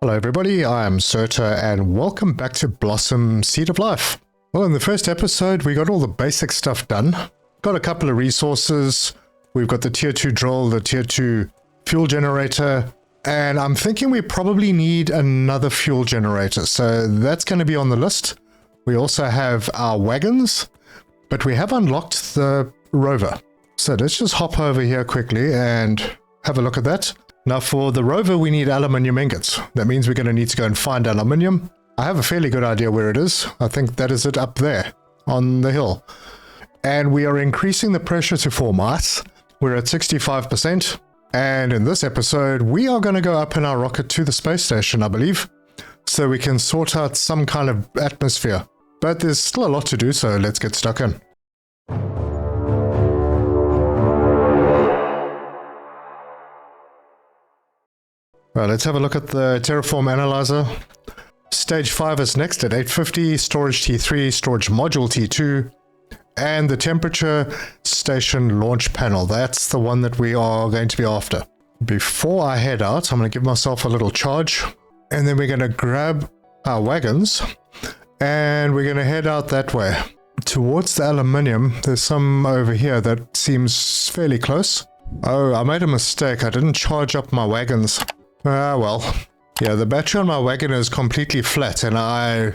Hello everybody, I am Serta and welcome back to Blossom Seed of Life. Well, in the first episode we got all the basic stuff done. Got a couple of resources. We've got the tier 2 drill, the tier 2 fuel generator, and I'm thinking we probably need another fuel generator, so that's going to be on the list. We also have our wagons, but we have unlocked the Rover. So let's just hop over here quickly and have a look at that. Now for the Rover we need aluminium ingots. That means we're going to need to go and find aluminium. I have a fairly good idea where it is. I think that is it up there on the hill. And we are increasing the pressure to form ice. We're at 65%. And in this episode we are going to go up in our rocket to the space station, I believe, so we can sort out some kind of atmosphere. But there's still a lot to do, so let's get stuck in. Well, let's have a look at the Terraform analyzer. Stage 5 is next at 850, storage T3, storage module T2, and the temperature station launch panel. That's the one that we are going to be after. Before I head out, I'm going to give myself a little charge, and then we're going to grab our wagons, and we're going to head out that way. Towards the aluminium, there's some over here that seems fairly close. Oh, I made a mistake. I didn't charge up my wagons. Well, yeah, the battery on my wagon is completely flat, and I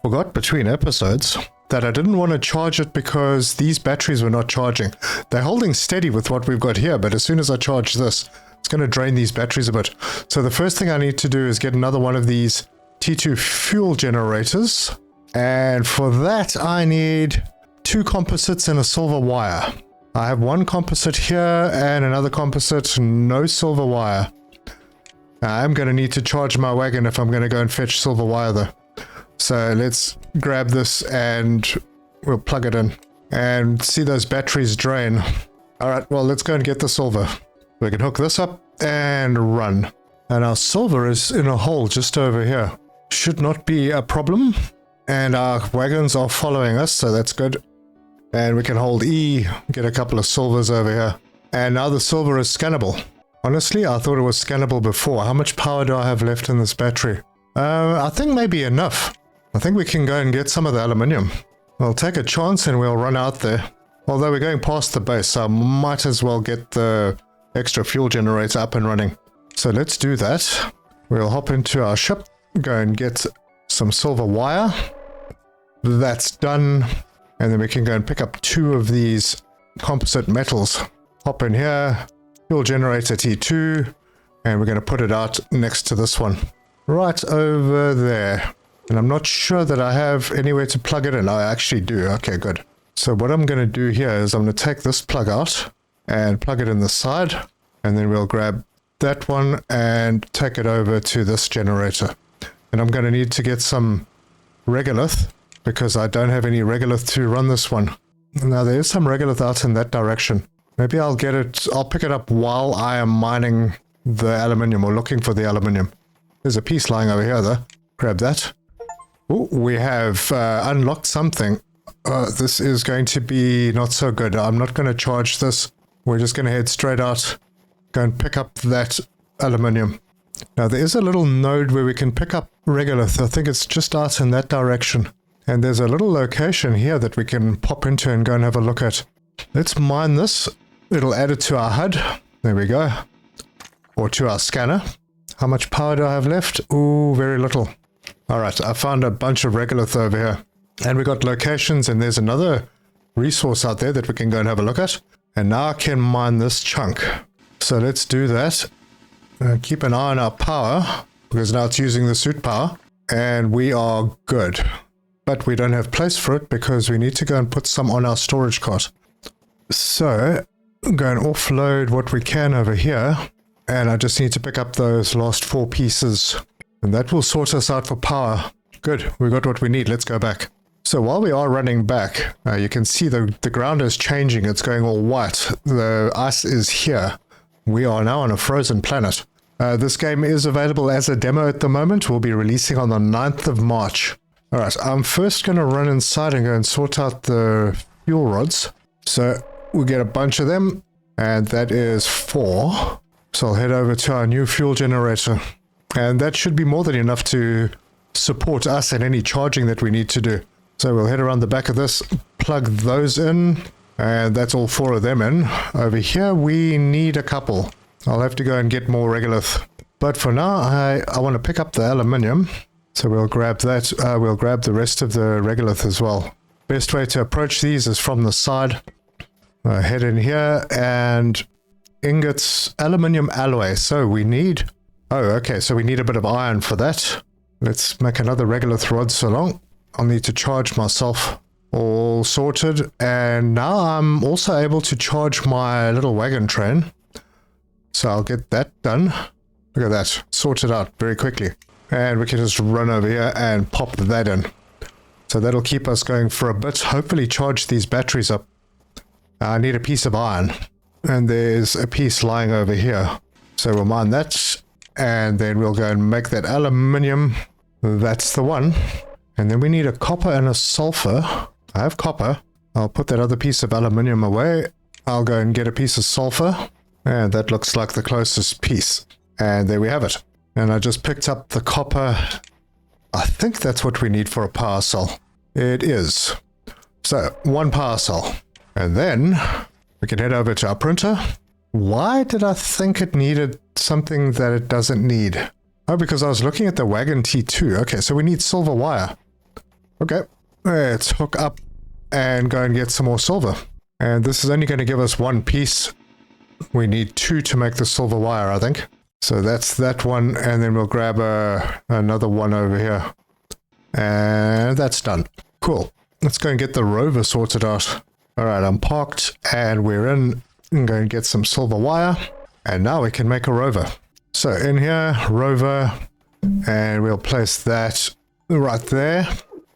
forgot between episodes that I didn't want to charge it because these batteries were not charging. They're holding steady with what we've got here, but as soon as I charge this, it's going to drain these batteries a bit. So the first thing I need to do is get another one of these T2 fuel generators, and for that I need 2 composites and a silver wire. I have one composite here and another composite, no silver wire. I'm going to need to charge my wagon if I'm going to go and fetch silver wire though. So let's grab this and we'll plug it in and see those batteries drain. Alright, well let's go and get the silver. We can hook this up and run. And our silver is in a hole just over here. Should not be a problem. And our wagons are following us, so that's good. And we can hold E, get a couple of silvers over here. And now the silver is scannable. Honestly, I thought it was scannable before. How much power do I have left in this battery? I think maybe enough. I think we can go and get some of the aluminium. We'll take a chance and we'll run out there. Although we're going past the base, so I might as well get the extra fuel generator up and running. So let's do that. We'll hop into our ship, go and get some silver wire. That's done. And then we can go and pick up 2 of these composite metals. Hop in here. Fuel generator T2, and we're going to put it out next to this one. Right over there. And I'm not sure that I have anywhere to plug it in. I actually do. Okay, good. So what I'm going to do here is I'm going to take this plug out and plug it in the side, and then we'll grab that one and take it over to this generator. And I'm going to need to get some regolith because I don't have any regolith to run this one. Now there is some regolith out in that direction. Maybe I'll get it, I'll pick it up while I am mining the aluminium or looking for the aluminium. There's a piece lying over here though. Grab that. Oh, we have unlocked something. This is going to be not so good. I'm not going to charge this. We're just going to head straight out. Go and pick up that aluminium. Now there is a little node where we can pick up regolith. I think it's just out in that direction. And there's a little location here that we can pop into and go and have a look at. Let's mine this. It'll add it to our HUD. There we go. Or to our scanner. How much power do I have left? Ooh, very little. Alright, I found a bunch of regolith over here. And we got locations, and there's another resource out there that we can go and have a look at. And now I can mine this chunk. So let's do that. Keep an eye on our power, because now it's using the suit power. And we are good. But we don't have place for it because we need to go and put some on our storage cart. So, go and offload what we can over here, and I just need to pick up those last 4 pieces, and that will sort us out for power. Good, we got what we need. Let's go back. So while we are running back, you can see the ground is changing. It's going all white. The ice is here. We are now on a frozen planet. This game is available as a demo at the moment. We'll be releasing on the 9th of March. Alright, I'm first going to run inside and go and sort out the fuel rods. So we get a bunch of them, and that is 4. So I'll head over to our new fuel generator. And that should be more than enough to support us in any charging that we need to do. So we'll head around the back of this, plug those in, and that's all 4 of them in. Over here we need a couple. I'll have to go and get more regolith. But for now, I want to pick up the aluminium. So we'll grab that. We'll grab the rest of the regolith as well. Best way to approach these is from the side. Head in here and ingots, aluminium alloy. So we need... Oh, okay. So we need a bit of iron for that. Let's make another regolith rod so long. I'll need to charge myself. All sorted. And now I'm also able to charge my little wagon train. So I'll get that done. Look at that. Sorted out very quickly. And we can just run over here and pop that in. So that'll keep us going for a bit. Hopefully charge these batteries up. I need a piece of iron. And there's a piece lying over here. So we'll mine that. And then we'll go and make that aluminium. That's the one. And then we need a copper and a sulfur. I have copper. I'll put that other piece of aluminium away. I'll go and get a piece of sulfur. And that looks like the closest piece. And there we have it. And I just picked up the copper. I think that's what we need for a power cell. It is. So, 1 power cell. And then we can head over to our printer. Why did I think it needed something that it doesn't need? Oh, because I was looking at the wagon T2. Okay, so we need silver wire. Okay, let's hook up and go and get some more silver. And this is only going to give us 1 piece. We need 2 to make the silver wire, I think. So that's that one, and then we'll grab another one over here. And that's done. Cool. Let's go and get the rover sorted out. Alright, I'm parked, and we're in. I'm going to get some silver wire. And now we can make a rover. So in here, rover, and we'll place that right there.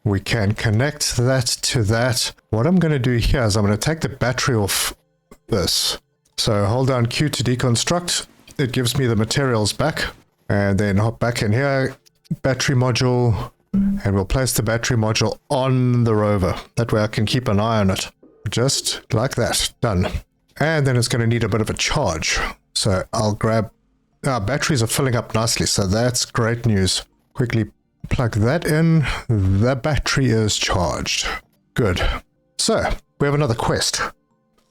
We can connect that to that. What I'm going to do here is I'm going to take the battery off this. So hold down Q to deconstruct. It gives me the materials back. And then hop back in here, battery module, and we'll place the battery module on the rover. That way I can keep an eye on it. Just like that. Done. And then it's going to need a bit of a charge. So I'll grab... Our batteries are filling up nicely, so that's great news. Quickly plug that in. The battery is charged. Good. So, we have another quest.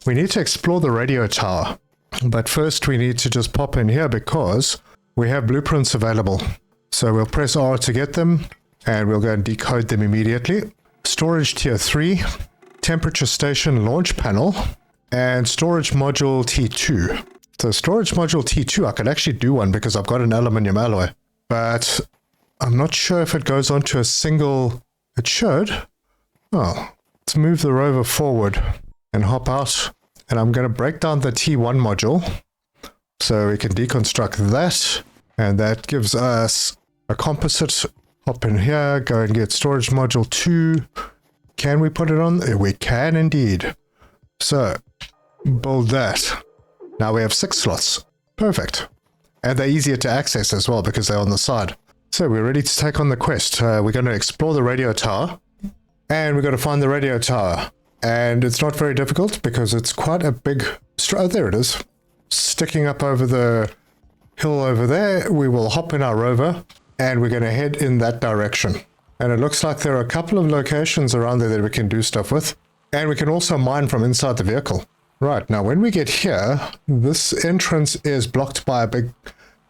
We need to explore the radio tower. But first we need to just pop in here because we have blueprints available. So we'll press R to get them, and we'll go and decode them immediately. Storage tier 3, temperature station launch panel, and storage module T2. So storage module T2, I could actually do one because I've got an aluminium alloy. But I'm not sure if it goes onto a single... It should. Oh, let's move the rover forward and hop out. And I'm going to break down the T1 module. So we can deconstruct that. And that gives us a composite. Hop in here, go and get storage module 2. Can we put it on? We can indeed. So, build that. Now we have 6 slots. Perfect. And they're easier to access as well because they're on the side. So we're ready to take on the quest. We're going to explore the radio tower. And we've got to find the radio tower. And it's not very difficult because it's quite a big... Oh, there it is. Sticking up over the hill over there. We will hop in our rover. And we're going to head in that direction. And it looks like there are a couple of locations around there that we can do stuff with. And we can also mine from inside the vehicle. Right, now when we get here, this entrance is blocked by a big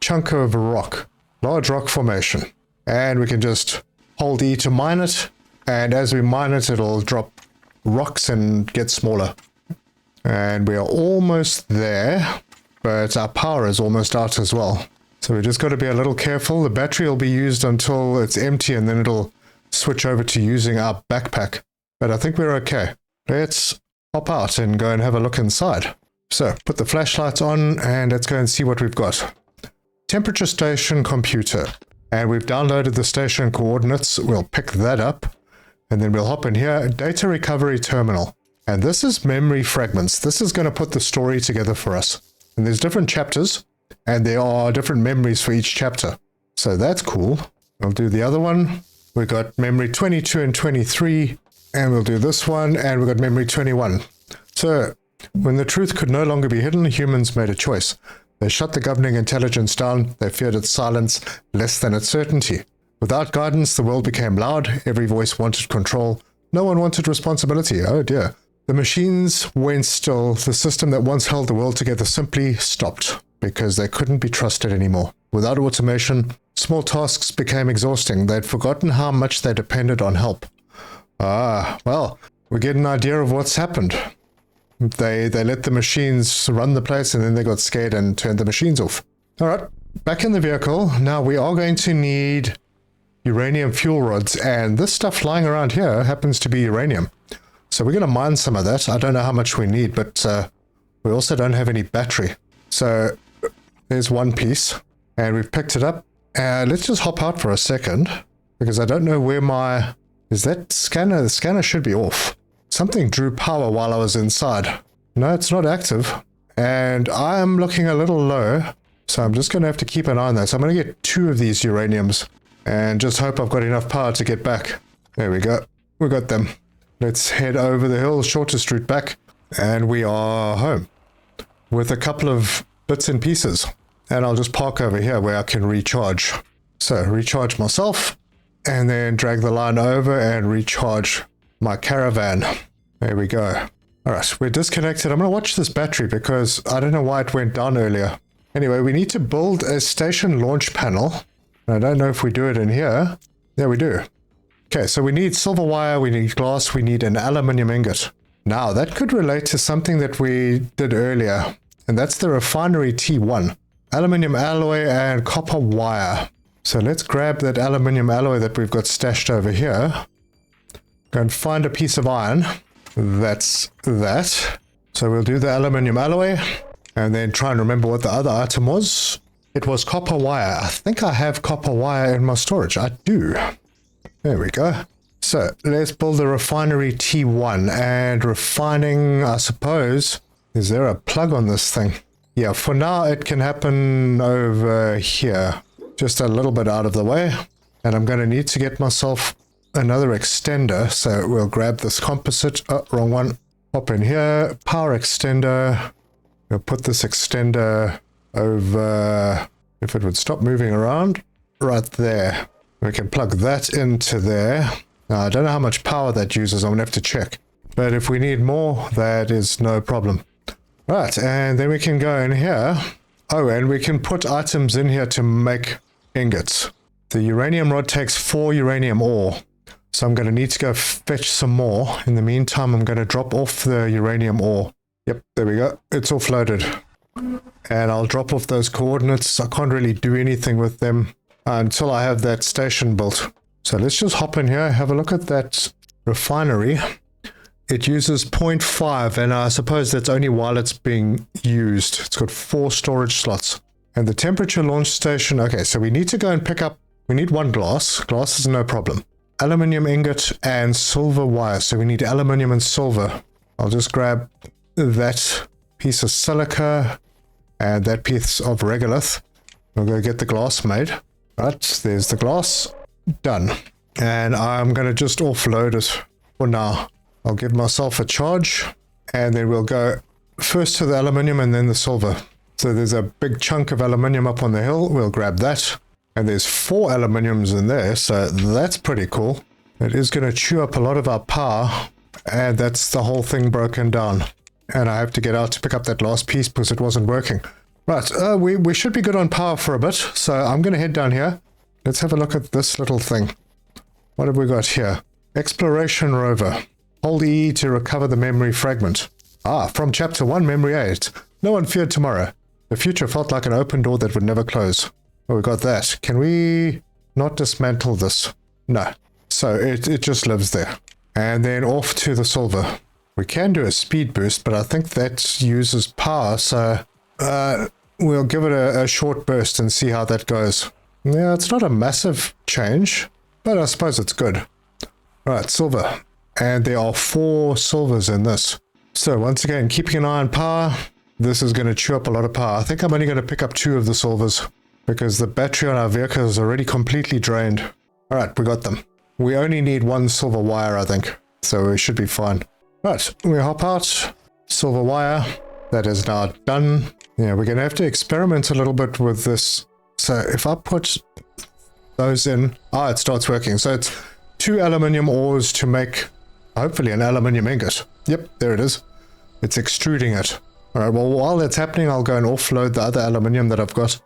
chunk of rock. Large rock formation. And we can just hold E to mine it. And as we mine it, it'll drop rocks and get smaller. And we are almost there. But our power is almost out as well. So we just got to be a little careful. The battery will be used until it's empty and then it'll switch over to using our backpack. But I think we're okay. Let's hop out and go and have a look inside. So, put the flashlights on and let's go and see what we've got. Temperature station computer. And we've downloaded the station coordinates. We'll pick that up. And then we'll hop in here. Data recovery terminal. And this is memory fragments. This is going to put the story together for us. And there's different chapters. And there are different memories for each chapter. So that's cool. We'll do the other one. We've got memory 22 and 23. And we'll do this one, and we've got memory 21. So, when the truth could no longer be hidden, humans made a choice. They shut the governing intelligence down. They feared its silence less than its certainty. Without guidance, the world became loud. Every voice wanted control. No one wanted responsibility. Oh dear. The machines went still. The system that once held the world together simply stopped because they couldn't be trusted anymore. Without automation, small tasks became exhausting. They'd forgotten how much they depended on help. Ah, well, we get an idea of what's happened. They let the machines run the place and then they got scared and turned the machines off. All right, back in the vehicle. Now we are going to need uranium fuel rods, and this stuff lying around here happens to be uranium. So we're going to mine some of that. I don't know how much we need, but we also don't have any battery. So there's one piece, and we've picked it up. Let's just hop out for a second, because I don't know where my... Is that scanner? The scanner should be off. Something drew power while I was inside. No, it's not active. And I'm looking a little low, so I'm just going to have to keep an eye on that. So I'm going to get 2 of these uraniums and just hope I've got enough power to get back. There we go. We got them. Let's head over the hill, shortest route back, and we are home with a couple of bits and pieces. And I'll just park over here where I can recharge. So recharge myself, and then drag the line over and recharge my caravan. There we go. All right, we're disconnected. I'm going to watch this battery because I don't know why it went down earlier. Anyway, we need to build a station launch panel. I don't know if we do it in here. Yeah, we do. Okay, so we need silver wire, we need glass, we need an aluminium ingot. Now, that could relate to something that we did earlier, and that's the refinery T1. Aluminium alloy and copper wire. So let's grab that aluminium alloy that we've got stashed over here. Go and find a piece of iron. That's that. So we'll do the aluminium alloy, and then try and remember what the other item was. It was copper wire. I think I have copper wire in my storage. I do. There we go. So let's build the refinery T1. And refining, I suppose, is there a plug on this thing? Yeah, for now it can happen over here. Just a little bit out of the way. And I'm going to need to get myself another extender. So we'll grab this composite. Oh, wrong one. Hop in here. Power extender. We'll put this extender over, if it would stop moving around, right there. We can plug that into there. Now, I don't know how much power that uses. I'm going to have to check. But if we need more, that is no problem. Right, and then we can go in here. Oh, and we can put items in here to make ingots. The uranium rod takes 4 uranium ore. So I'm going to need to go fetch some more. In the meantime, I'm going to drop off the uranium ore. Yep, there we go. It's offloaded. And I'll drop off those coordinates. I can't really do anything with them until I have that station built. So let's just hop in here, have a look at that refinery. It uses 0.5, and I suppose that's only while it's being used. It's got 4 storage slots. And the temperature launch station, okay, so we need to go and pick up, we need 1 glass. Glass is no problem. Aluminium ingot and silver wire. So we need aluminium and silver. I'll just grab that piece of silica and that piece of regolith. We'll go get the glass made. Right, there's the glass. Done. And I'm going to just offload it for now. I'll give myself a charge, and then we'll go first to the aluminium and then the silver. So there's a big chunk of aluminium up on the hill. We'll grab that. And there's 4 aluminiums in there, so that's pretty cool. It is going to chew up a lot of our power, and that's the whole thing broken down. And I have to get out to pick up that last piece because it wasn't working. Right, we should be good on power for a bit, so I'm going to head down here. Let's have a look at this little thing. What have we got here? Exploration rover. Hold E to recover the memory fragment. Ah, from chapter 1, memory 8. No one feared tomorrow. The future felt like an open door that would never close. Oh, we got that. Can we not dismantle this? No. So it just lives there. And then off to the silver. We can do a speed boost, but I think that uses power, so we'll give it a short burst and see how that goes. Yeah, it's not a massive change, but I suppose it's good. Right, silver. And there are 4 silvers in this. So once again, keeping an eye on power. This is going to chew up a lot of power. I think I'm only going to pick up 2 of the silvers because the battery on our vehicle is already completely drained. All right, we got them. We only need 1 silver wire, I think. So we should be fine. Right, we hop out. Silver wire. That is now done. Yeah, we're going to have to experiment a little bit with this. So if I put those in, it starts working. So it's 2 aluminium ores to make, hopefully, an aluminium ingot. Yep, there it is. It's extruding it. All right, well, while that's happening, I'll go and offload the other aluminium that I've got.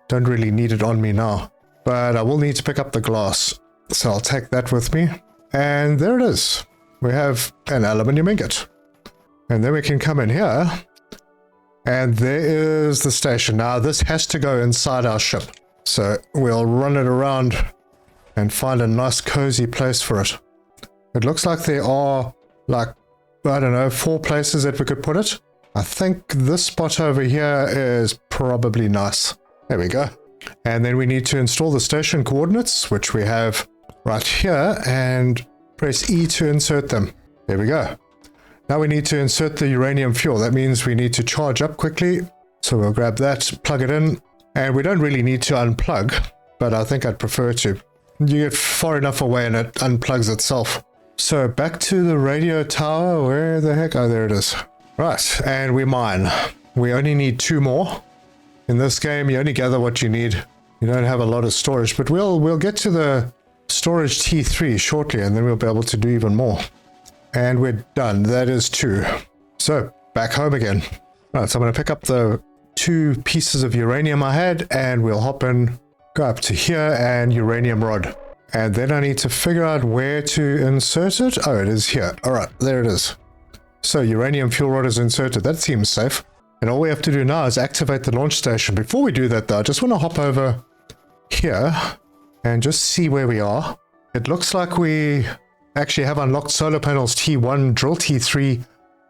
Don't really need it on me now, but I will need to pick up the glass. So I'll take that with me. And there it is. We have an aluminium ingot. And then we can come in here. And there is the station. Now, this has to go inside our ship. So we'll run it around and find a nice cozy place for it. It looks like there are, like, I don't know, 4 places that we could put it. I think this spot over here is probably nice. There we go. And then we need to install the station coordinates, which we have right here, and press E to insert them. There we go. Now we need to insert the uranium fuel. That means we need to charge up quickly. So we'll grab that, plug it in, and we don't really need to unplug, but I think I'd prefer to. You get far enough away and it unplugs itself. So back to the radio tower. Where the heck? Oh, there it is. Right, and we mine. We only need 2 more. In this game, you only gather what you need. You don't have a lot of storage, but we'll get to the storage T3 shortly, and then we'll be able to do even more. And we're done. That is 2. So back home again. Right, so I'm going to pick up the 2 pieces of uranium I had, and we'll hop in, go up to here, and uranium rod. And then I need to figure out where to insert it. Oh, it is here. All right, there it is. So uranium fuel rod is inserted. That seems safe. And all we have to do now is activate the launch station. Before we do that, though, I just want to hop over here and just see where we are. It looks like we actually have unlocked solar panels T1, drill T3,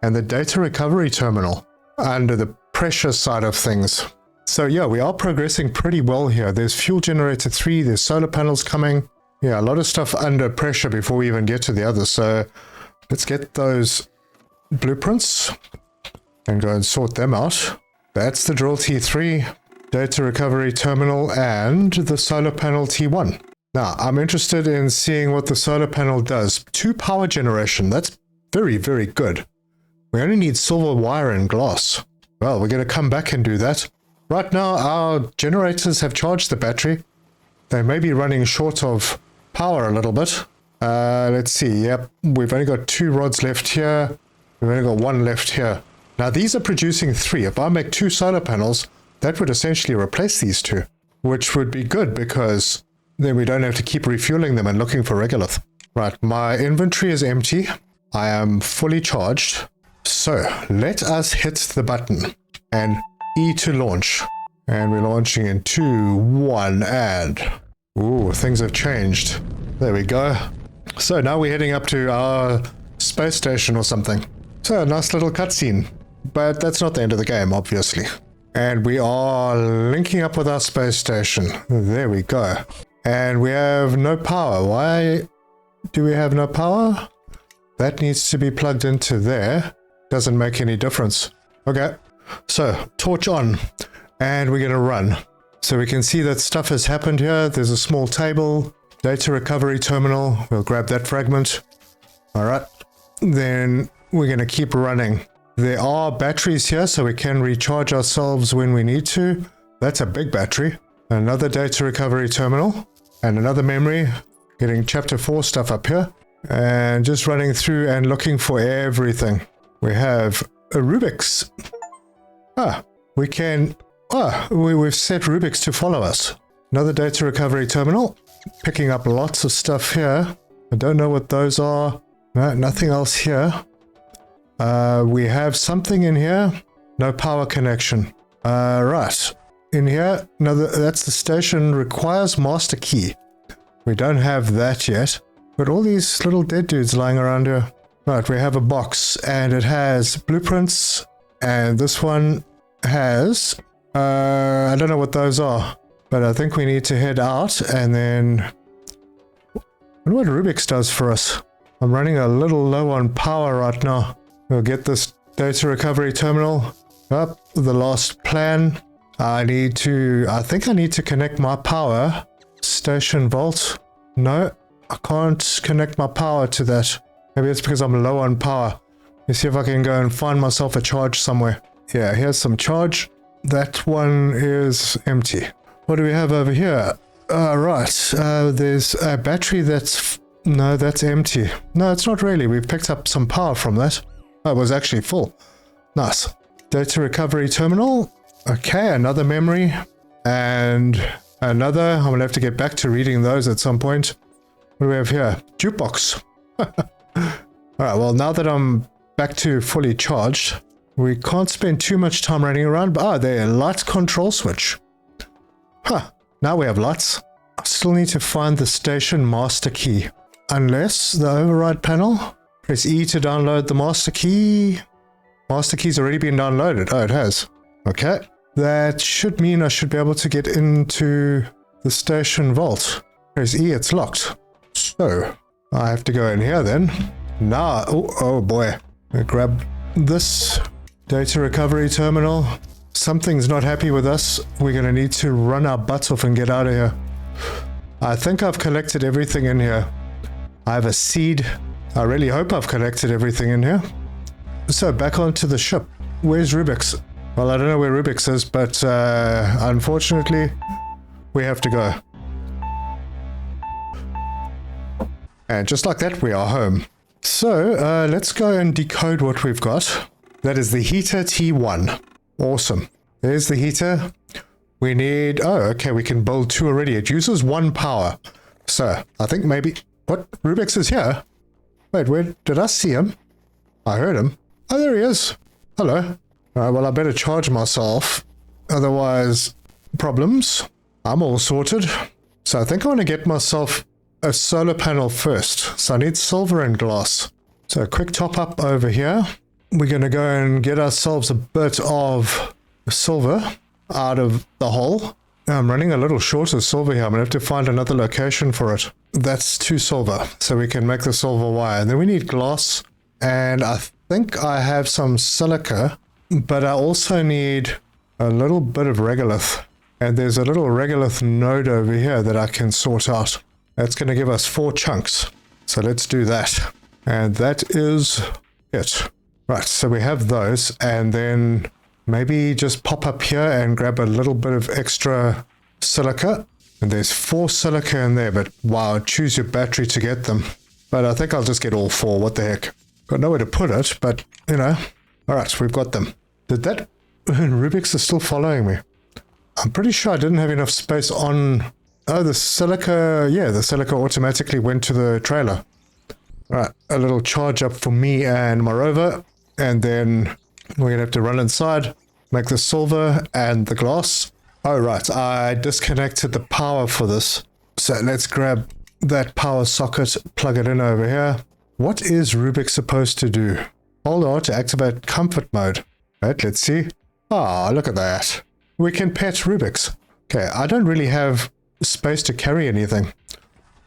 and the data recovery terminal under the pressure side of things. So yeah, we are progressing pretty well here. There's fuel generator 3, there's solar panels coming. Yeah, a lot of stuff under pressure before we even get to the others. So let's get those blueprints and go and sort them out. That's the drill T3, data recovery terminal, and the solar panel T1. Now, I'm interested in seeing what the solar panel does. 2 power generation, that's very, very good. We only need silver wire and glass. Well, we're going to come back and do that. Right now, our generators have charged the battery. They may be running short of power a little bit. Let's see, yep, we've only got 2 rods left here. We've only got 1 left here. Now, these are producing 3. If I make 2 solar panels, that would essentially replace these 2, which would be good because then we don't have to keep refueling them and looking for regolith. Right, my inventory is empty. I am fully charged. So let us hit the button and E to launch. And we're launching in 2, 1, and... Ooh, things have changed. There we go. So now we're heading up to our space station or something. So a nice little cutscene. But that's not the end of the game, obviously. And we are linking up with our space station. There we go. And we have no power. Why do we have no power? That needs to be plugged into there. Doesn't make any difference. Okay. So, torch on. And we're going to run. So we can see that stuff has happened here. There's a small table. Data recovery terminal. We'll grab that fragment. Alright. Then we're going to keep running. There are batteries here, so we can recharge ourselves when we need to. That's a big battery. Another data recovery terminal. And another memory. Getting chapter 4 stuff up here. And just running through and looking for everything. We have a Rubik's. We can... we've set Rubik's to follow us. Another data recovery terminal. Picking up lots of stuff here. I don't know what those are. No, nothing else here. We have something in here. No power connection. Right. In here, that's the station requires master key. We don't have that yet. But all these little dead dudes lying around here. Right, we have a box and it has blueprints. And this one has... I don't know what those are. But I think we need to head out and then... I wonder what Rubik's does for us. I'm running a little low on power right now. We'll get this data recovery terminal up. The last plan. I think I need to connect my power. Station vault. No, I can't connect my power to that. Maybe it's because I'm low on power. Let's see if I can go and find myself a charge somewhere. Yeah, here's some charge. That one is empty. What do we have over here? Right, there's a battery that's... No, that's empty. No, it's not really. We've picked up some power from that. Oh, it was actually full. Nice. Data recovery terminal. Okay, another memory. And another. I'm going to have to get back to reading those at some point. What do we have here? Jukebox. Alright, well, now that I'm back to fully charged, we can't spend too much time running around. But, there, light control switch. Huh, now we have lights. I still need to find the station master key. Unless the override panel. Press E to download the master key. Master key's already been downloaded. Oh, it has. Okay. That should mean I should be able to get into the station vault. Press E, it's locked. So, I have to go in here then. Now, oh boy. I grab this data recovery terminal. Something's not happy with us. We're going to need to run our butts off and get out of here. I think I've collected everything in here. I have a seed. I really hope I've collected everything in here. So back onto the ship. Where's Rubik's? Well, I don't know where Rubik's is, but unfortunately, we have to go. And just like that, we are home. So let's go and decode what we've got. That is the heater T1. Awesome. There's the heater. We need... Oh, okay, we can build 2 already. It uses 1 power. So, I think maybe... What? Rubik's is here? Wait, where did I see him? I heard him. Oh, there he is. Hello. Alright, well, I better charge myself. Otherwise, problems. I'm all sorted. So I think I want to get myself a solar panel first. So I need silver and glass. So a quick top up over here. We're going to go and get ourselves a bit of silver out of the hole. I'm running a little short of silver here. I'm going to have to find another location for it. That's 2 silver, so we can make the silver wire. And then we need glass, and I think I have some silica, but I also need a little bit of regolith. And there's a little regolith node over here that I can sort out. That's going to give us 4 chunks. So let's do that. And that is it. Right, so we have those, and then maybe just pop up here and grab a little bit of extra silica. And there's 4 silica in there, but wow, choose your battery to get them. But I think I'll just get all 4, what the heck. Got nowhere to put it, but, you know. Alright, we've got them. Did that... Rubik's is still following me. I'm pretty sure I didn't have enough space on... Oh, the silica... Yeah, the silica automatically went to the trailer. Alright, a little charge up for me and my rover. And then we're going to have to run inside, make the silver and the glass. Oh, right. I disconnected the power for this. So let's grab that power socket, plug it in over here. What is Rubik supposed to do? Hold on to activate comfort mode. Right, let's see. Ah, look at that. We can pet Rubik's. Okay, I don't really have space to carry anything.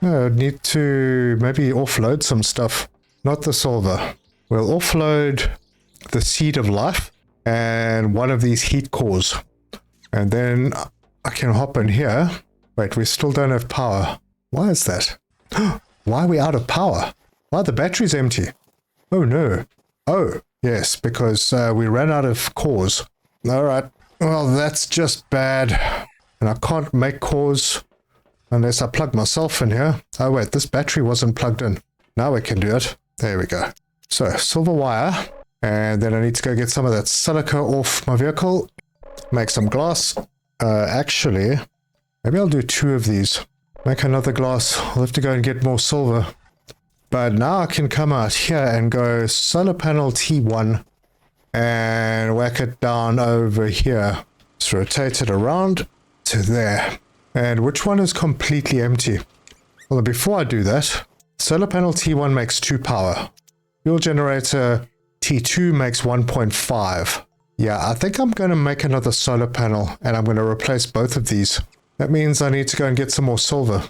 I need to maybe offload some stuff. Not the silver. We'll offload the seed of life and one of these heat cores. And then I can hop in here. Wait, we still don't have power. Why is that? Why are we out of power? Why are the batteries empty? Oh no. Oh, yes, because we ran out of cores. Alright, well that's just bad. And I can't make cores unless I plug myself in here. Oh wait, this battery wasn't plugged in. Now we can do it. There we go. So, silver wire. And then I need to go get some of that silica off my vehicle. Make some glass. Actually, maybe I'll do 2 of these. Make another glass. I'll have to go and get more silver. But now I can come out here and go solar panel T1 and whack it down over here. Let's rotate it around to there. And which one is completely empty? Well, before I do that, solar panel T1 makes 2 power. Fuel generator T2 makes 1.5. Yeah, I think I'm going to make another solar panel and I'm going to replace both of these. That means I need to go and get some more silver.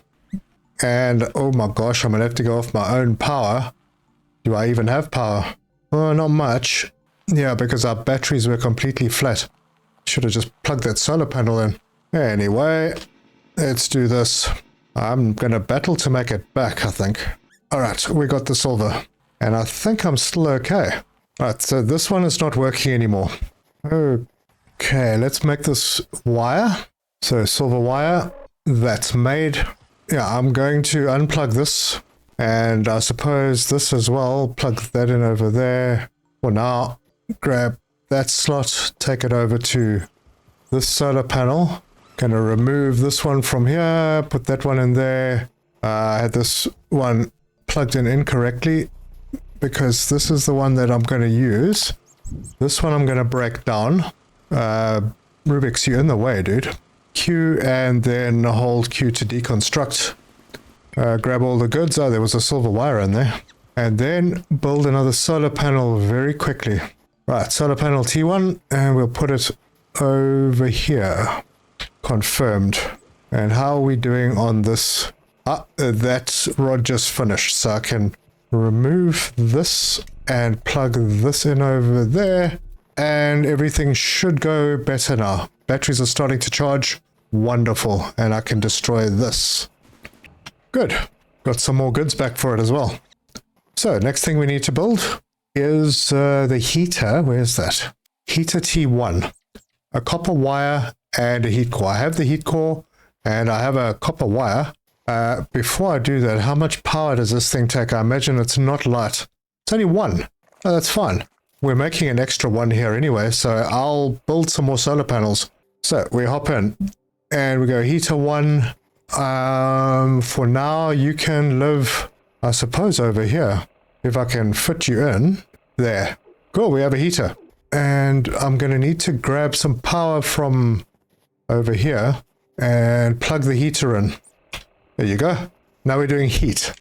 And oh my gosh, I'm going to have to go off my own power. Do I even have power? Oh, not much. Yeah, because our batteries were completely flat. Should have just plugged that solar panel in. Anyway, let's do this. I'm going to battle to make it back, I think. Alright, we got the silver. And I think I'm still okay. Alright, so this one is not working anymore. Okay, Okay, let's make this wire. So silver wire, that's made. Yeah, I'm going to unplug this, and I suppose this as well. Plug that in over there. For now, grab that slot, take it over to this solar panel. Gonna remove this one from here, put that one in there. I had this one plugged in incorrectly because this is the one that I'm going to use. This one I'm going to break down. Rubik's, you're in the way, dude. Q and then hold Q to deconstruct. Grab all the goods. Oh, there was a silver wire in there. And then build another solar panel very quickly. Right, solar panel T1, and we'll put it over here. Confirmed. And how are we doing on this? That rod just finished, so I can remove this and plug this in over there, and everything should go better now. Batteries are starting to charge. Wonderful. And I can destroy this. Good. Got some more goods back for it as well. So next thing we need to build is the heater. Where's that? Heater T1. A copper wire and a heat core. I have the heat core and I have a copper wire. Before I do that, how much power does this thing take? I imagine it's not light. It's only one. Oh, that's fine. We're making an extra one here anyway, so I'll build some more solar panels. So we hop in and we go heater 1. For now, you can live, I suppose, over here. If I can fit you in. There. Cool, we have a heater. And I'm going to need to grab some power from over here and plug the heater in. There you go. Now we're doing heat.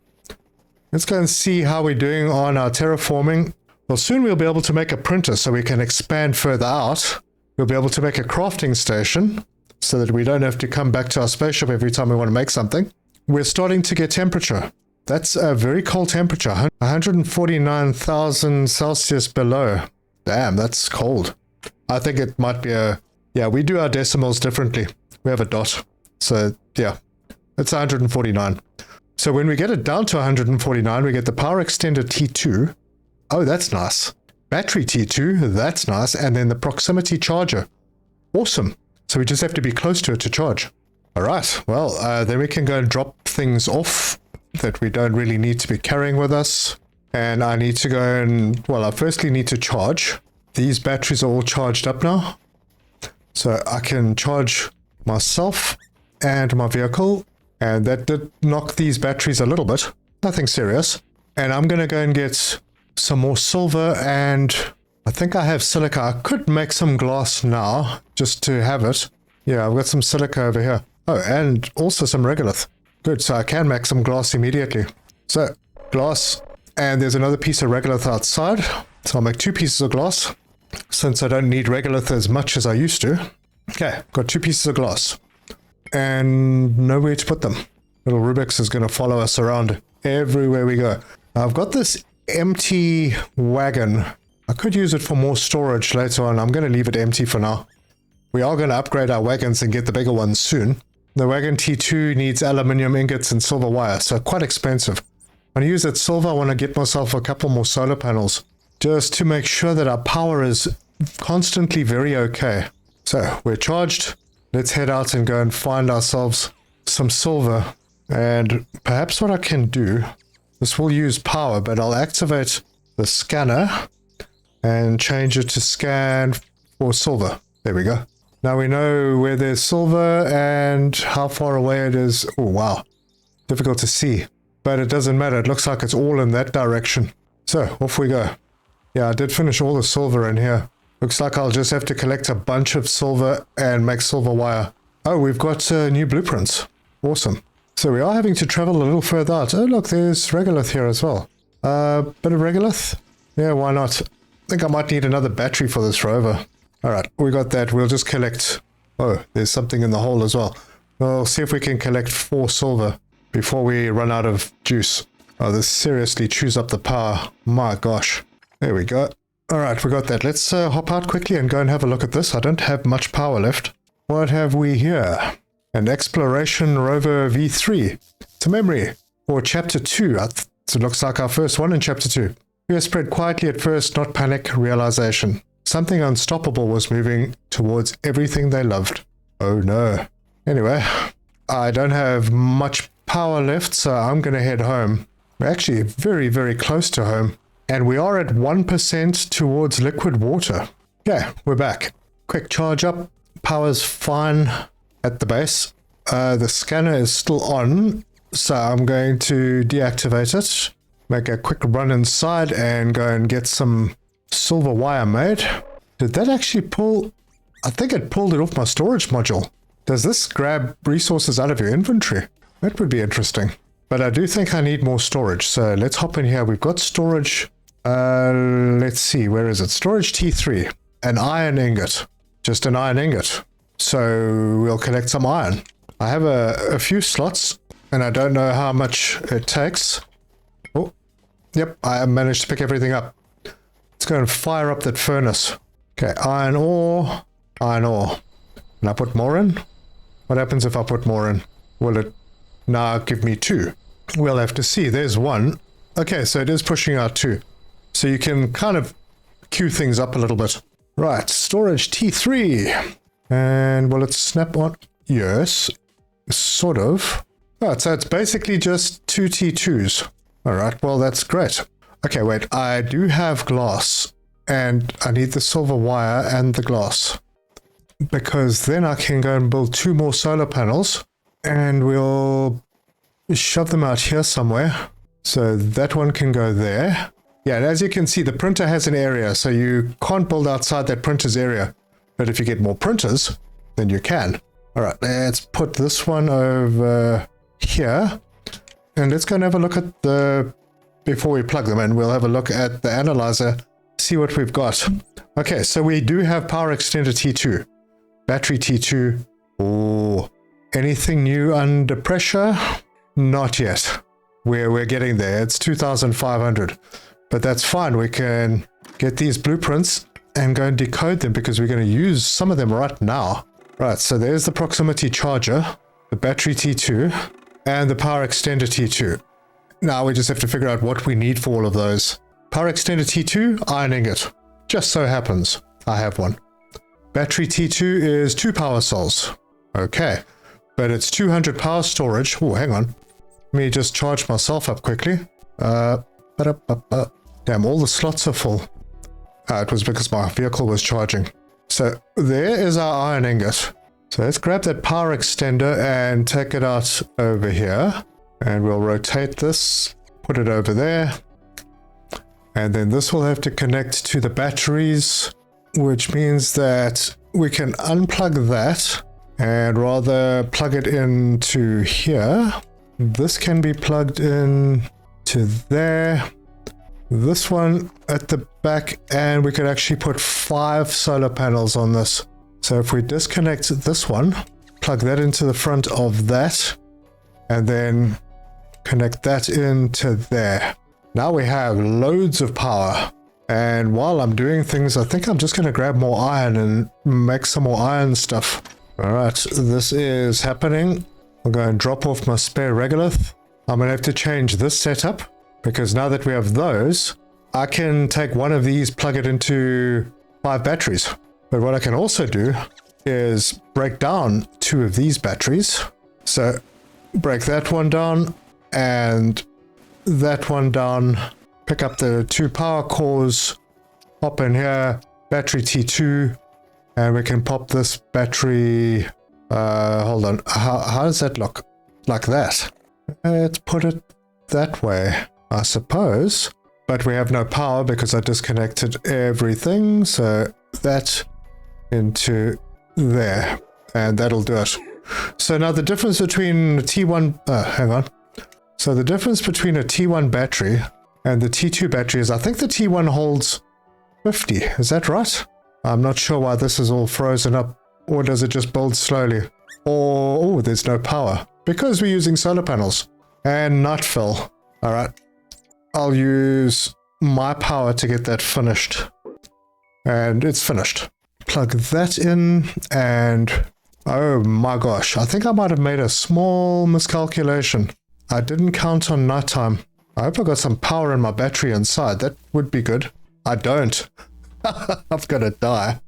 Let's go and see how we're doing on our terraforming. Well, soon we'll be able to make a printer so we can expand further out. We'll be able to make a crafting station so that we don't have to come back to our spaceship every time we want to make something. We're starting to get temperature. That's a very cold temperature. 149,000 Celsius below. Damn, that's cold. I think it might be a... Yeah, we do our decimals differently. We have a dot. So, yeah. It's 149. So when we get it down to 149, we get the power extender T2. Oh, that's nice. Battery T2, that's nice. And then the proximity charger. Awesome. So we just have to be close to it to charge. All right. Well, then we can go and drop things off that we don't really need to be carrying with us. And I need to go and... Well, I firstly need to charge. These batteries are all charged up now. So I can charge myself and my vehicle. And that did knock these batteries a little bit. Nothing serious. And I'm going to go and get some more silver, and I think I have silica. I could make some glass now, just to have it. Yeah, I've got some silica over here. Oh, and also some regolith. Good, so I can make some glass immediately. So, glass, and there's another piece of regolith outside. So I'll make 2 pieces of glass, since I don't need regolith as much as I used to. Okay, got 2 pieces of glass. And nowhere to put them. Little Rubik's is going to follow us around everywhere we go. I've got this empty wagon. I could use it for more storage later on. I'm going to leave it empty for now. We are going to upgrade our wagons and get the bigger ones soon. The wagon T2 needs aluminium ingots and silver wire, so quite expensive. When I use that silver, I want to get myself a couple more solar panels, just to make sure that our power is constantly very okay. So, we're charged. Let's head out and go and find ourselves some silver. And perhaps what I can do, this will use power, but I'll activate the scanner and change it to scan for silver. There we go. Now we know where there's silver and how far away it is. Oh, wow. Difficult to see, but it doesn't matter. It looks like it's all in that direction. So, off we go. Yeah, I did finish all the silver in here. Looks like I'll just have to collect a bunch of silver and make silver wire. Oh, we've got new blueprints. Awesome. So we are having to travel a little further out. Oh, look, there's regolith here as well. Bit of regolith? Yeah, why not? I think I might need another battery for this rover. Alright, we got that. We'll just collect... Oh, there's something in the hole as well. We'll see if we can collect 4 silver before we run out of juice. Oh, this seriously chews up the power. My gosh. There we go. Alright, we got that. Let's hop out quickly and go and have a look at this. I don't have much power left. What have we here? An Exploration Rover V3. It's a memory. Or Chapter 2. It looks like our first one in Chapter 2. We are spread quietly at first, not panic, realization. Something unstoppable was moving towards everything they loved. Oh no. Anyway, I don't have much power left, so I'm going to head home. We're actually very, very close to home. And we are at 1% towards liquid water. Okay, we're back. Quick charge up. Power's fine at the base. The scanner is still on, so I'm going to deactivate it. Make a quick run inside and go and get some silver wire made. Did that actually pull? I think it pulled it off my storage module. Does this grab resources out of your inventory? That would be interesting. But I do think I need more storage, so let's hop in here. We've got storage. Let's see, where is it? Storage T3. An iron ingot. Just an iron ingot. So we'll collect some iron. I have a few slots, and I don't know how much it takes. Oh, yep, I managed to pick everything up. Let's go and fire up that furnace. Okay, iron ore, iron ore. Can I put more in? What happens if I put more in? Will it now give me 2? We'll have to see. There's 1. Okay, so it is pushing out 2. So you can kind of queue things up a little bit. Right, storage T3. And will it snap on? Yes, sort of. Right, so it's basically just 2 T2s. All right, well, that's great. Okay, wait, I do have glass. And I need the silver wire and the glass. Because then I can go and build 2 more solar panels. And we'll shove them out here somewhere. So that one can go there. Yeah, and as you can see, the printer has an area, so you can't build outside that printer's area. But if you get more printers, then you can. All right, let's put this one over here. And let's go and have a look at the... Before we plug them in, we'll have a look at the analyzer, see what we've got. Okay, so we do have power extender T2. Battery T2. Oh, anything new under pressure? Not yet. We're getting there. It's 2,500. But that's fine. We can get these blueprints and go and decode them because we're going to use some of them right now. Right, so there's the proximity charger, the battery T2, and the power extender T2. Now we just have to figure out what we need for all of those. Power extender T2, iron ingot. Just so happens I have one. Battery T2 is 2 power cells. Okay, but it's 200 power storage. Oh, hang on. Let me just charge myself up quickly. Damn, all the slots are full. It was because my vehicle was charging. So there is our iron ingot. So let's grab that power extender and take it out over here. And we'll rotate this, put it over there. And then this will have to connect to the batteries, which means that we can unplug that and rather plug it into here. This can be plugged in to there. This one at the back, and we could actually put 5 solar panels on this. So if we disconnect this one, plug that into the front of that, and then connect that into there. Now we have loads of power. And while I'm doing things, I think I'm just going to grab more iron and make some more iron stuff. Alright, this is happening. I'll go and drop off my spare regolith. I'm going to have to change this setup, because now that we have those, I can take one of these, plug it into 5 batteries. But what I can also do is break down 2 of these batteries. So break that one down and that one down. Pick up the 2 power cores, pop in here, battery T2, and we can pop this battery, hold on, how does that look? Like that. Let's put it that way, I suppose. But we have no power because I disconnected everything, so that into there, and that'll do it. So now the difference between T1, hang on. So the difference between a T1 battery and the T2 battery is, I think the T1 holds 50. Is that right? I'm not sure why this is all frozen up. Or does it just build slowly? Or, oh, there's no power. Because we're using solar panels. And not fill. Alright. I'll use my power to get that finished. And it's finished. Plug that in and... oh my gosh. I think I might have made a small miscalculation. I didn't count on nighttime. I hope I got some power in my battery inside. That would be good. I don't. I'm gonna die.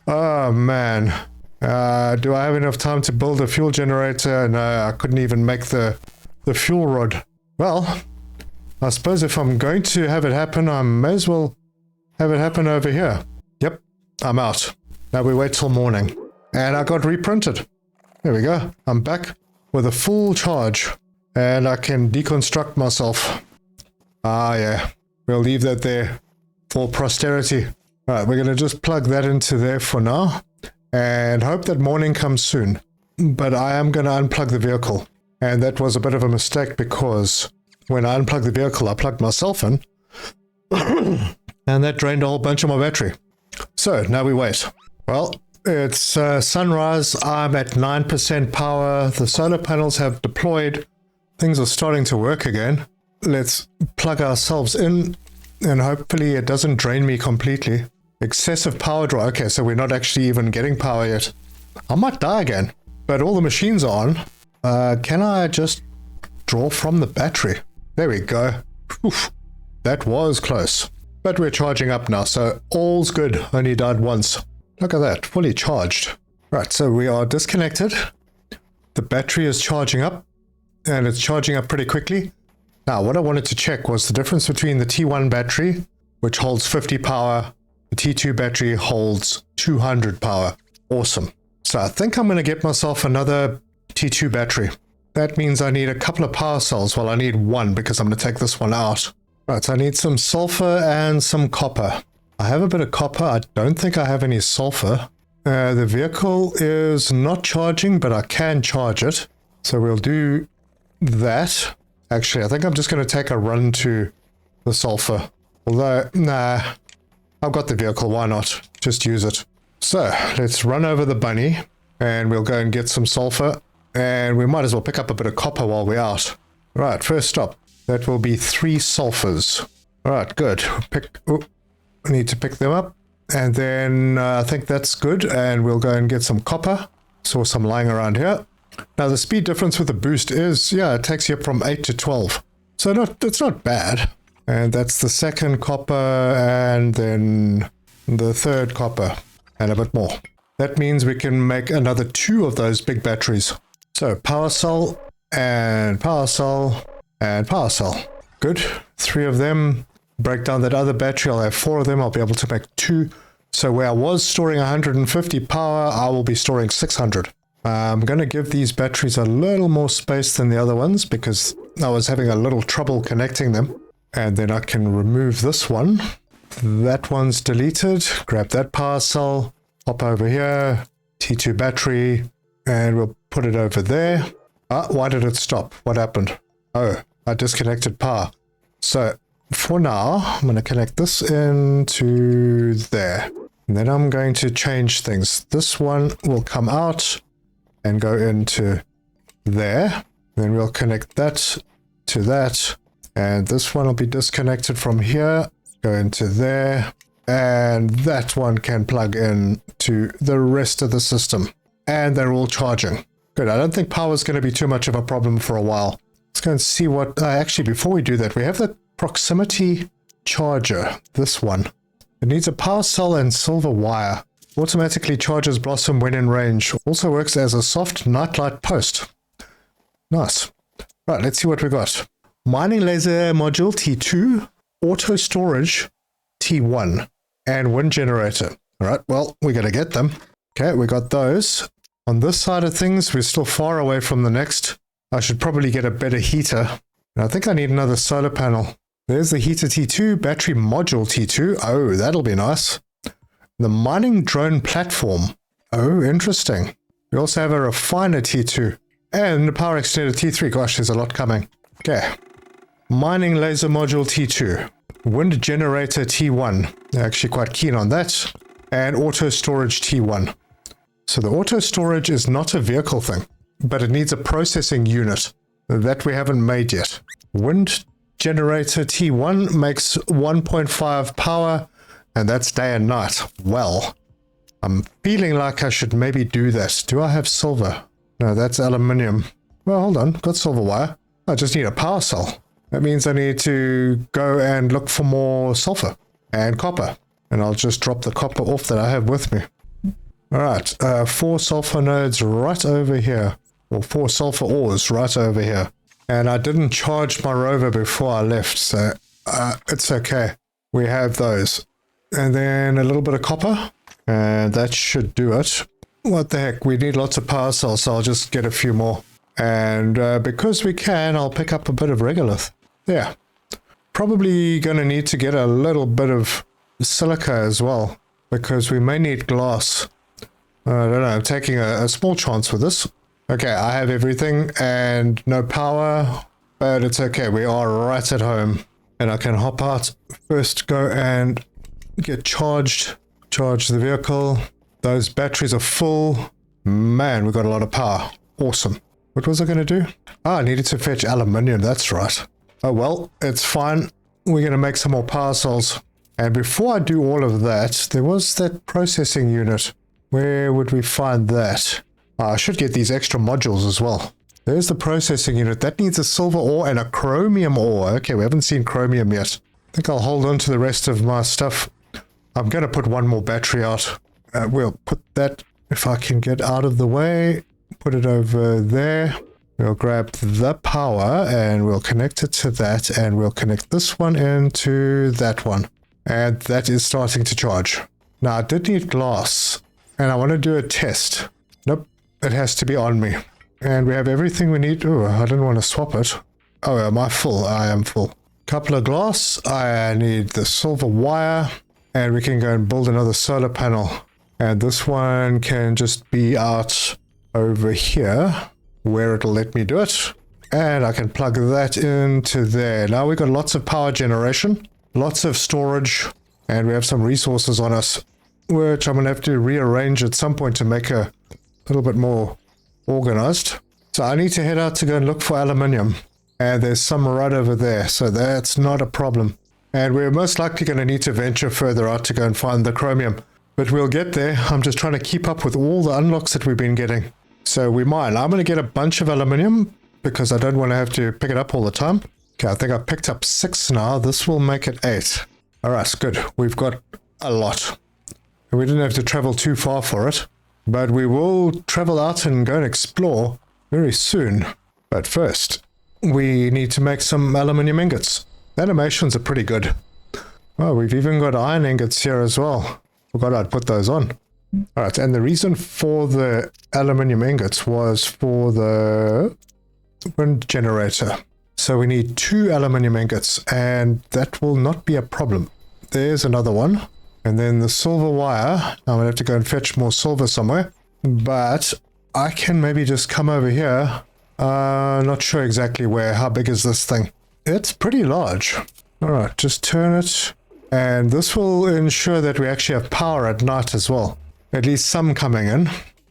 Oh, man. Do I have enough time to build a fuel generator? No, I couldn't even make the fuel rod. Well, I suppose if I'm going to have it happen, I may as well have it happen over here. Yep, I'm out. Now we wait till morning. And I got reprinted. There we go. I'm back with a full charge. And I can deconstruct myself. Ah, yeah. We'll leave that there for posterity. Right, we're going to just plug that into there for now. And hope that morning comes soon. But I am going to unplug the vehicle. And that was a bit of a mistake because when I unplugged the vehicle, I plugged myself in. And that drained a whole bunch of my battery. So, now we wait. Well, it's sunrise. I'm at 9% power. The solar panels have deployed. Things are starting to work again. Let's plug ourselves in. And hopefully it doesn't drain me completely. Excessive power draw. Okay, so we're not actually even getting power yet. I might die again. But all the machines are on. Can I just draw from the battery? There we go. Oof, that was close. But we're charging up now, so all's good. Only died once. Look at that, fully charged. Right, so we are disconnected. The battery is charging up, and it's charging up pretty quickly. Now, what I wanted to check was the difference between the T1 battery, which holds 50 power. The T2 battery holds 200 power. Awesome. So I think I'm going to get myself another T2 battery. That means I need a couple of power cells. Well, I need one because I'm going to take this one out. Right, so I need some sulfur and some copper. I have a bit of copper. I don't think I have any sulfur. The vehicle is not charging, but I can charge it. So we'll do that. Actually, I think I'm just going to take a run to the sulfur. Although, nah, I've got the vehicle. Why not? Just use it. So let's run over the bunny and we'll go and get some sulfur. And we might as well pick up a bit of copper while we're out. Right, first stop. That will be 3 sulfurs. All right, good. I need to pick them up. And then I think that's good. And we'll go and get some copper. Saw some lying around here. Now, the speed difference with the boost is, yeah, it takes you up from 8 to 12. So it's not bad. And that's the second copper and then the third copper and a bit more. That means we can make another 2 of those big batteries. So power cell and power cell. And power cell. Good. 3 of them. Break down that other battery. I'll have 4 of them. I'll be able to make 2. So where I was storing 150 power, I will be storing 600. I'm going to give these batteries a little more space than the other ones because I was having a little trouble connecting them. And then I can remove this one. That one's deleted. Grab that power cell. Hop over here. T2 battery. And we'll put it over there. Ah, why did it stop? What happened? Oh, I disconnected power. So for now, I'm going to connect this into there. And then I'm going to change things. This one will come out and go into there. Then we'll connect that to that. And this one will be disconnected from here. Go into there. And that one can plug in to the rest of the system. And they're all charging. Good. I don't think power is going to be too much of a problem for a while. Let's go and see what... actually, before we do that, we have the proximity charger. This one. It needs a power cell and silver wire. Automatically charges Blossom when in range. Also works as a soft nightlight post. Nice. Right, let's see what we got. Mining laser module T2. Auto storage T1. And wind generator. All right, well, we're going to get them. Okay, we got those. On this side of things, we're still far away from the next. I should probably get a better heater. And I think I need another solar panel. There's the heater T2, battery module T2. Oh, that'll be nice. The mining drone platform. Oh, interesting. We also have a refiner T2. And a power extender T3. Gosh, there's a lot coming. Okay. Mining laser module T2. Wind generator T1. They're actually quite keen on that. And auto storage T1. So the auto storage is not a vehicle thing, but it needs a processing unit that we haven't made yet. Wind generator T1 makes 1.5 power, and that's day and night. Well, I'm feeling like I should maybe do that. Do I have silver? No, that's aluminium. Well, hold on. Got silver wire. I just need a power cell. That means I need to go and look for more sulfur and copper. And I'll just drop the copper off that I have with me. Alright, 4 sulfur nodes right over here. Or 4 sulfur ores right over here. And I didn't charge my rover before I left, so it's okay. We have those. And then a little bit of copper. And that should do it. What the heck, we need lots of power cells, so I'll just get a few more. And because we can, I'll pick up a bit of regolith. Yeah. Probably going to need to get a little bit of silica as well, because we may need glass. I don't know, I'm taking a small chance with this. Okay, I have everything and no power, but it's okay. We are right at home. And I can hop out. First go and get charged. Charge the vehicle. Those batteries are full. Man, we got a lot of power. Awesome. What was I going to do? I needed to fetch aluminium. That's right. Oh well, it's fine. We're going to make some more power cells. And before I do all of that, there was that processing unit. Where would we find that? I should get these extra modules as well. There's the processing unit. That needs a silver ore and a chromium ore. Okay, we haven't seen chromium yet. I think I'll hold on to the rest of my stuff. I'm going to put one more battery out. We'll put that, if I can get out of the way, put it over there. We'll grab the power and we'll connect it to that, and we'll connect this one into that one. And that is starting to charge. Now, I did need glass, and I want to do a test. Nope, it has to be on me. And we have everything we need. Oh, I didn't want to swap it. Oh, am I full? I am full. Couple of glass. I need the silver wire. And we can go and build another solar panel. And this one can just be out over here, where it'll let me do it. And I can plug that into there. Now we've got lots of power generation, lots of storage, and we have some resources on us, which I'm going to have to rearrange at some point to make a little bit more organized. So I need to head out to go and look for aluminium. And there's some right over there, so that's not a problem. And we're most likely going to need to venture further out to go and find the chromium. But we'll get there. I'm just trying to keep up with all the unlocks that we've been getting. So we might. I'm going to get a bunch of aluminium because I don't want to have to pick it up all the time. Okay, I think I picked up 6 now. This will make it 8. Alright, good. We've got a lot. And we didn't have to travel too far for it. But we will travel out and go and explore very soon. But first, we need to make some aluminium ingots. Animations are pretty good. Oh, we've even got iron ingots here as well. Forgot I'd put those on. Alright, and the reason for the aluminium ingots was for the wind generator. So we need 2 aluminium ingots, and that will not be a problem. There's another one. And then the silver wire. Now I'm going to have to go and fetch more silver somewhere. But I can maybe just come over here. Not sure exactly where. How big is this thing? It's pretty large. Alright, just turn it. And this will ensure that we actually have power at night as well. At least some coming in.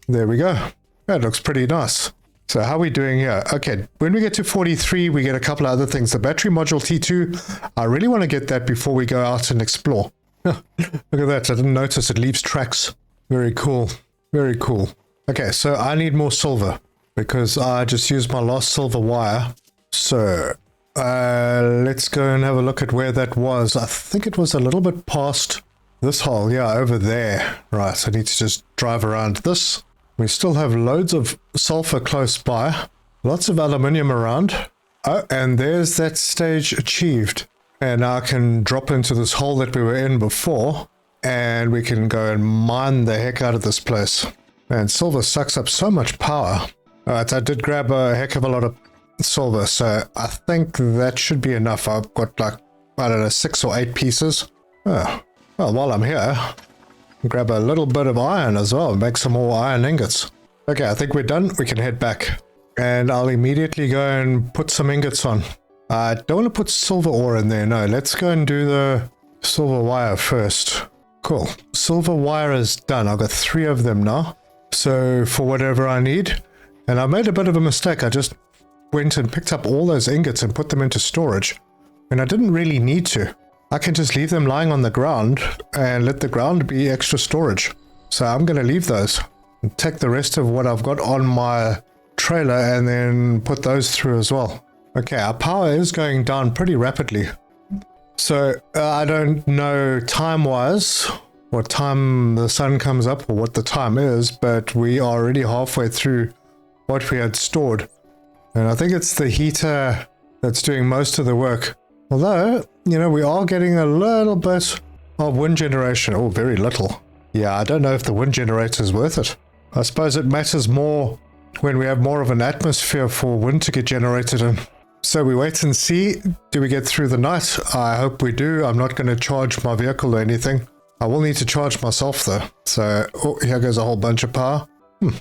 There we go. That looks pretty nice. So how are we doing here? Okay, when we get to 43, we get a couple of other things. The battery module T2, I really want to get that before we go out and explore. Look at that, I didn't notice it leaves tracks. Very cool. Very cool. Okay, so I need more silver because I just used my last silver wire. So let's go and have a look at where that was. I think it was a little bit past this hole. Yeah, over there. Right, so I need to just drive around this. We still have loads of sulfur close by. Lots of aluminium around. Oh, and there's that stage achieved. And now I can drop into this hole that we were in before. And we can go and mine the heck out of this place. Man, silver sucks up so much power. Alright, I did grab a heck of a lot of silver, so I think that should be enough. I've got like, I don't know, 6 or 8 pieces. Oh, well, while I'm here, grab a little bit of iron as well, make some more iron ingots. Okay, I think we're done. We can head back. And I'll immediately go and put some ingots on. I don't want to put silver ore in there, no. Let's go and do the silver wire first. Cool. Silver wire is done. I've got 3 of them now. So for whatever I need. And I made a bit of a mistake. I just went and picked up all those ingots and put them into storage. And I didn't really need to. I can just leave them lying on the ground and let the ground be extra storage. So I'm going to leave those and take the rest of what I've got on my trailer and then put those through as well. Okay, our power is going down pretty rapidly. So I don't know time-wise what time the sun comes up or what the time is, but we are already halfway through what we had stored. And I think it's the heater that's doing most of the work. Although, you know, we are getting a little bit of wind generation. Oh, very little. Yeah, I don't know if the wind generator is worth it. I suppose it matters more when we have more of an atmosphere for wind to get generated in. So we wait and see. Do we get through the night? I hope we do. I'm not going to charge my vehicle or anything. I will need to charge myself though. So, oh, here goes a whole bunch of power.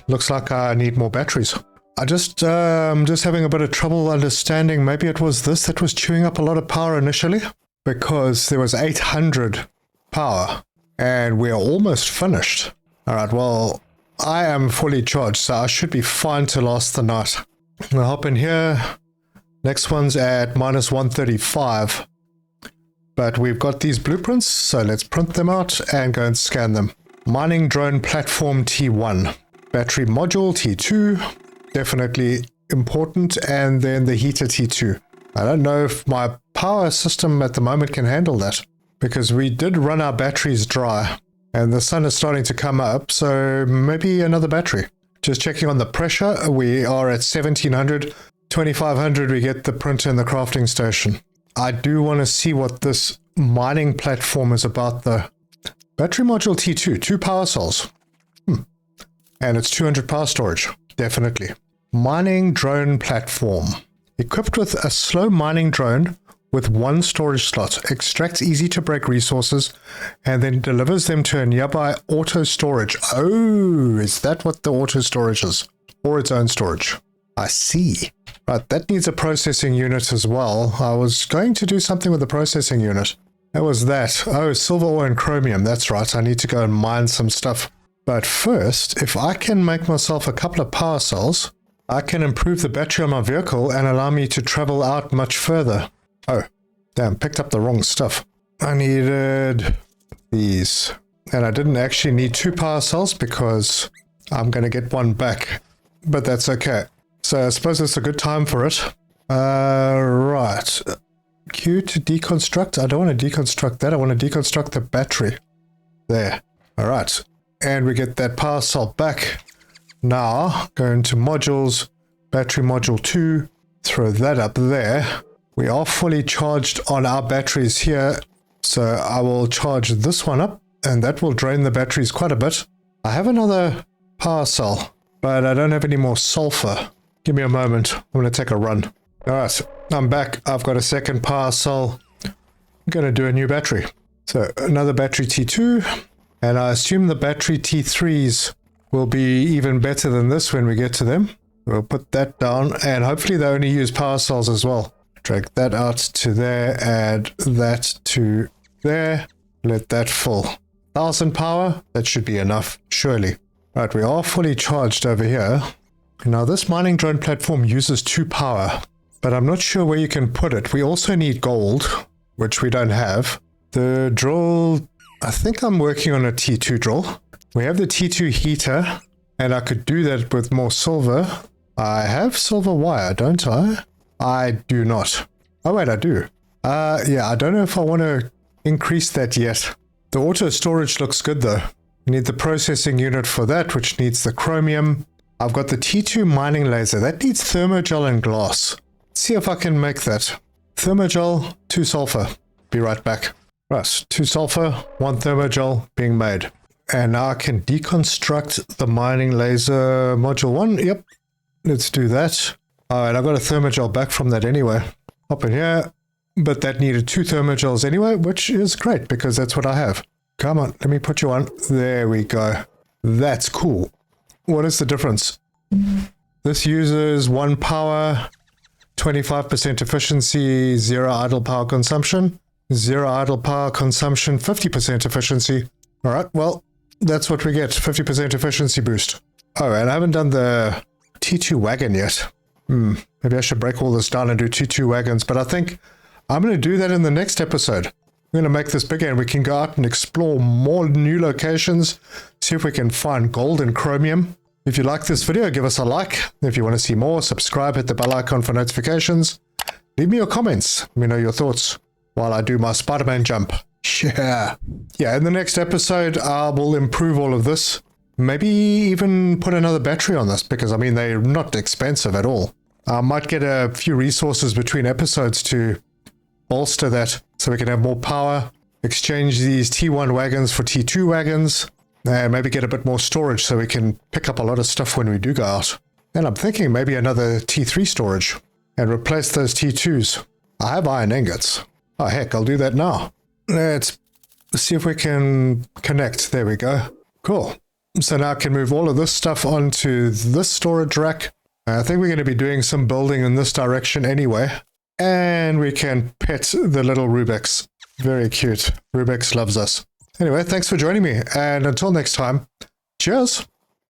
Looks like I need more batteries. I'm just having a bit of trouble understanding. Maybe it was this that was chewing up a lot of power initially, because there was 800 power and we're almost finished. All right, well, I am fully charged, so I should be fine to last the night. I'll hop in here. Next one's at minus 135. But we've got these blueprints, so let's print them out and go and scan them. Mining drone platform T1. Battery module T2. Definitely important. And then the heater T2. I don't know if my power system at the moment can handle that, because we did run our batteries dry and the sun is starting to come up, so maybe another battery. Just checking on the pressure, we are at 1700, 2500 we get the printer and the crafting station. I do want to see what this mining platform is about though. Battery module T2, 2 power cells. And it's 200 power storage, definitely. Mining drone platform. Equipped with a slow mining drone with 1 storage slot, extracts easy to break resources, and then delivers them to a nearby auto storage. Oh, is that what the auto storage is? Or its own storage? I see. Right, that needs a processing unit as well. I was going to do something with the processing unit. That was that. Oh, silver ore and chromium. That's right. I need to go and mine some stuff. But first, if I can make myself a couple of power cells, I can improve the battery on my vehicle and allow me to travel out much further. Oh, damn, picked up the wrong stuff. I needed these. And I didn't actually need 2 power cells because I'm going to get one back. But that's okay. So I suppose it's a good time for it. Right. Q to deconstruct. I don't want to deconstruct that. I want to deconstruct the battery. There. All right. And we get that power cell back. Now, go into modules. Battery module 2. Throw that up there. We are fully charged on our batteries here. So I will charge this one up. And that will drain the batteries quite a bit. I have another power cell, but I don't have any more sulfur. Give me a moment. I'm going to take a run. Alright, I'm back. I've got a second power cell. I'm going to do a new battery. So another battery T2. And I assume the battery T3s will be even better than this when we get to them. We'll put that down. And hopefully they only use power cells as well. Drag that out to there. Add that to there. Let that fill. 1000 power. That should be enough, surely. Right, we are fully charged over here. Now this mining drone platform uses 2 power, but I'm not sure where you can put it. We also need gold, which we don't have. The drill, I think I'm working on a T2 drill. We have the T2 heater, and I could do that with more silver. I have silver wire, don't I? I do not. Oh wait, I do. Yeah, I don't know if I want to increase that yet. The auto storage looks good though. We need the processing unit for that, which needs the chromium. I've got the T2 mining laser. That needs thermogel and glass. Let's see if I can make that. Thermogel, 2 sulfur. Be right back. Right, 2 sulfur, 1 thermogel being made. And now I can deconstruct the mining laser module 1. Yep, let's do that. Alright, I got a thermogel back from that anyway. Hop in here. But that needed 2 thermogels anyway, which is great because that's what I have. Come on, let me put you on. There we go. That's cool. What is the difference? This uses 1 power, 25% efficiency, 0 idle power consumption, 0 idle power consumption, 50% efficiency. All right, well, that's what we get, 50% efficiency boost. Oh, and I haven't done the T2 wagon yet. Maybe I should break all this down and do T2 wagons, but I think I'm going to do that in the next episode. I'm going to make this bigger and we can go out and explore more new locations, see if we can find gold and chromium. If you like this video, give us a like. If you want to see more, subscribe, hit the bell icon for notifications. Leave me your comments. Let me know your thoughts. while I do my Spider-Man jump. Yeah. Yeah, in the next episode, I will improve all of this. Maybe even put another battery on this, because, I mean, they're not expensive at all. I might get a few resources between episodes to bolster that, so we can have more power, exchange these T1 wagons for T2 wagons, and maybe get a bit more storage so we can pick up a lot of stuff when we do go out. And I'm thinking maybe another T3 storage, and replace those T2s. I have iron ingots. Oh heck, I'll do that now. Let's see if we can connect. There we go. Cool. So now I can move all of this stuff onto this storage rack. I think we're going to be doing some building in this direction anyway. And we can pet the little Rubix. Very cute. Rubix loves us. Anyway, thanks for joining me. And until next time, cheers.